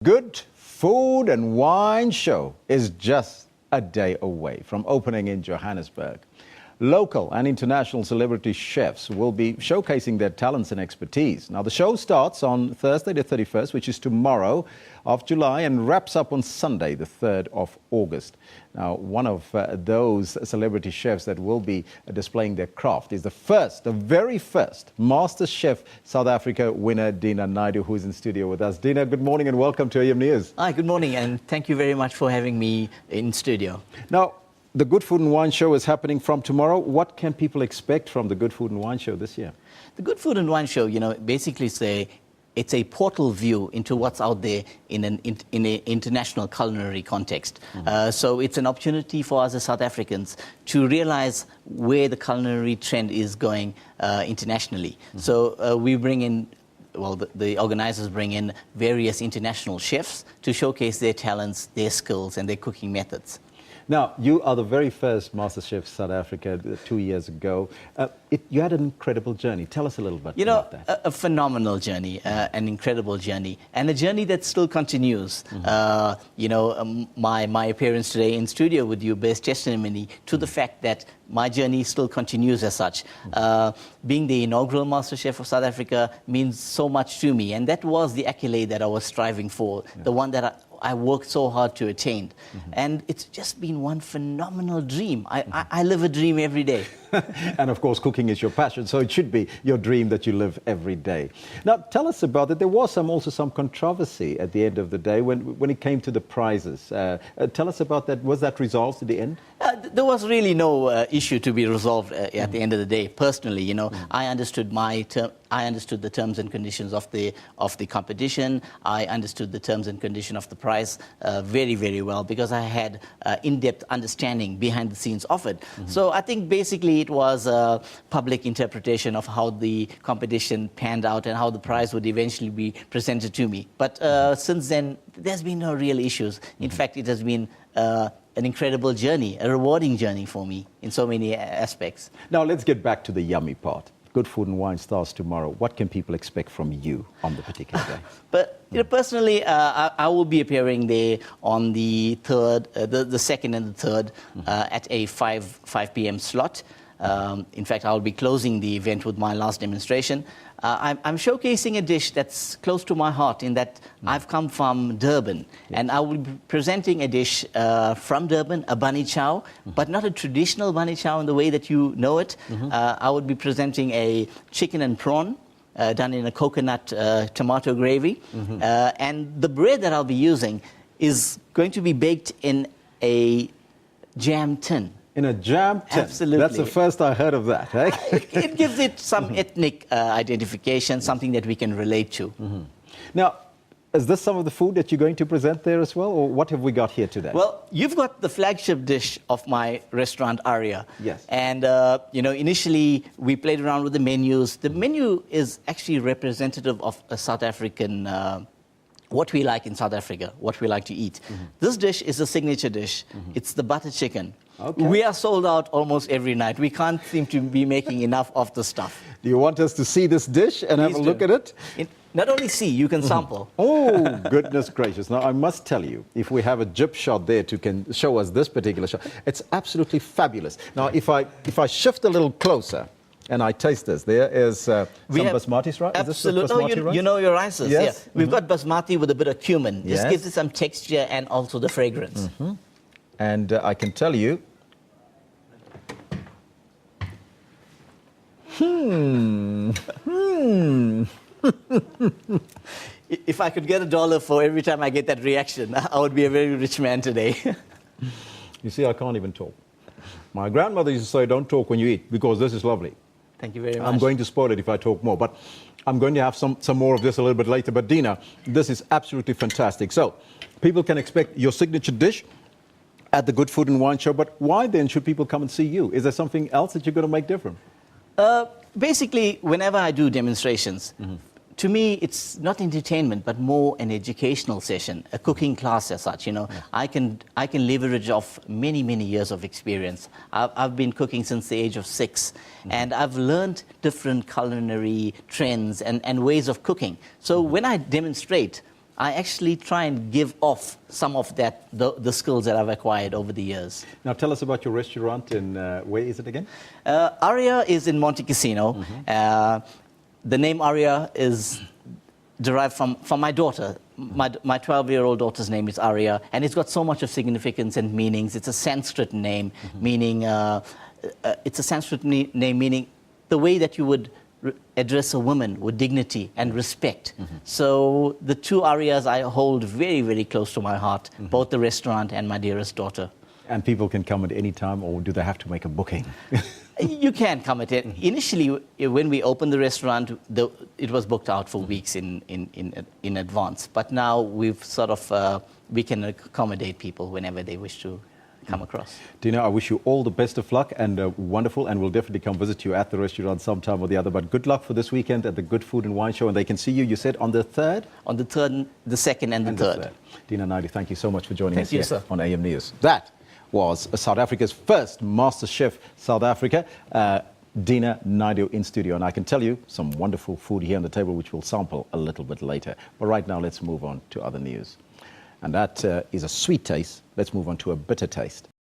Good Food and Wine Show is just a day away from opening in Johannesburg. Local and international celebrity chefs will be showcasing their talents and expertise. Now, the show starts on Thursday the 31st, which is tomorrow of July, and wraps up on Sunday the 3rd of August. Now, one of those celebrity chefs that will be displaying their craft is the very first MasterChef South Africa winner, Deena Naidoo, who is in studio with us. Deena, good morning and welcome to AM News. Hi, good morning, and thank you very much for having me in studio. Now, the Good Food and Wine Show is happening from tomorrow. What can people expect from the Good Food and Wine Show this year? The Good Food and Wine Show, basically it's a portal view into what's out there in an international culinary context. So it's an opportunity for us as South Africans to realize where the culinary trend is going internationally. So we bring in, well, the organizers bring in various international chefs to showcase their talents, their skills, and their cooking methods. Now, you are the very first MasterChef South Africa 2 years ago. You had an incredible journey. Tell us a little bit about that. A phenomenal journey, an incredible journey, and a journey that still continues. My appearance today in studio with you bears testimony to the fact that my journey still continues as such. Being the inaugural MasterChef of South Africa means so much to me, and that was the accolade that I was striving for, the one that I worked so hard to attain. And it's just been one phenomenal dream. I live a dream every day. And of course, cooking is your passion, so it should be your dream that you live every day. Now, tell us about it. There was also some controversy at the end of the day when it came to the prizes. Tell us about that. Was that resolved at the end? There was really no issue to be resolved at the end of the day. Personally, I understood I understood the terms and conditions of the competition. I understood the terms and conditions of the prize very, very well, because I had in-depth understanding behind the scenes of it. So I think basically it was a public interpretation of how the competition panned out and how the prize would eventually be presented to me. But since then, there's been no real issues. In fact, it has been an incredible journey, a rewarding journey for me in so many aspects. Now, let's get back to the yummy part. Good Food and Wine starts tomorrow. What can people expect from you on the particular day? But personally, I will be appearing there on the 3rd, the 2nd and the 3rd at a 5 p.m. slot. In fact, I'll be closing the event with my last demonstration. I'm showcasing a dish that's close to my heart, in that I've come from Durban, and I will be presenting a dish from Durban, a bunny chow, but not a traditional bunny chow in the way that you know it. I would be presenting a chicken and prawn done in a coconut tomato gravy, and the bread that I'll be using is going to be baked in a jam tin. In a jam tin? Absolutely. That's the first I heard of that. Eh? It gives it some ethnic identification, something that we can relate to. Now, is this some of the food that you're going to present there as well, or what have we got here today? Well, you've got the flagship dish of my restaurant, Aria. Yes. And, initially we played around with the menus. The menu is actually representative of a South African, what we like in South Africa, what we like to eat. This dish is a signature dish. It's the butter chicken. Okay. We are sold out almost every night. We can't seem to be making enough of the stuff. Do you want us to see this dish and have a look at it? Not only see, you can sample. Oh, goodness gracious. Now, I must tell you, if we have a jib shot there to can show us this particular shot, it's absolutely fabulous. Now, if I shift a little closer and I taste this, there is some basmati rice. Absolutely. You know your rices. Yes. Yeah. We've got basmati with a bit of cumin. This gives it some texture and also the fragrance. And I can tell you, If I could get $1 for every time I get that reaction, I would be a very rich man today. You see, I can't even talk. My grandmother used to say, don't talk when you eat, because this is lovely. Thank you very much. I'm going to spoil it if I talk more, but I'm going to have some more of this a little bit later. But Deena, this is absolutely fantastic. So people can expect your signature dish at the Good Food and Wine Show, but why then should people come and see you? Is there something else that you're going to make different? Basically, whenever I do demonstrations, to me, it's not entertainment, but more an educational session, a cooking class as such. I can leverage off many years of experience. I've been cooking since the age of 6, and I've learned different culinary trends and ways of cooking. So when I demonstrate, I actually try and give off some of that, the skills that I've acquired over the years. Now tell us about your restaurant and where is it again? Aria is in Monte Cassino. The name Aria is derived from my daughter. My 12-year-old daughter's name is Aria, and it's got so much of significance and meanings. It's a Sanskrit name, meaning it's a Sanskrit name meaning the way that you would address a woman with dignity and respect. So the two Arias I hold very, very close to my heart, both the restaurant and my dearest daughter. And people can come at any time, or do they have to make a booking? You can come at it. Initially, when we opened the restaurant, it was booked out for weeks in advance. But now we've sort of, we can accommodate people whenever they wish to come across. Deena, I wish you all the best of luck and wonderful, and we'll definitely come visit you at the restaurant sometime or the other. But good luck for this weekend at the Good Food and Wine Show, and they can see you, you said, on the 3rd? On the 3rd, the 2nd and the 3rd. Deena Naidoo, thank you so much for joining us here here on AM News. That was South Africa's first MasterChef South Africa, Deena Naidoo in studio. And I can tell you some wonderful food here on the table, which we'll sample a little bit later. But right now, let's move on to other news. And that is a sweet taste. Let's move on to a bitter taste.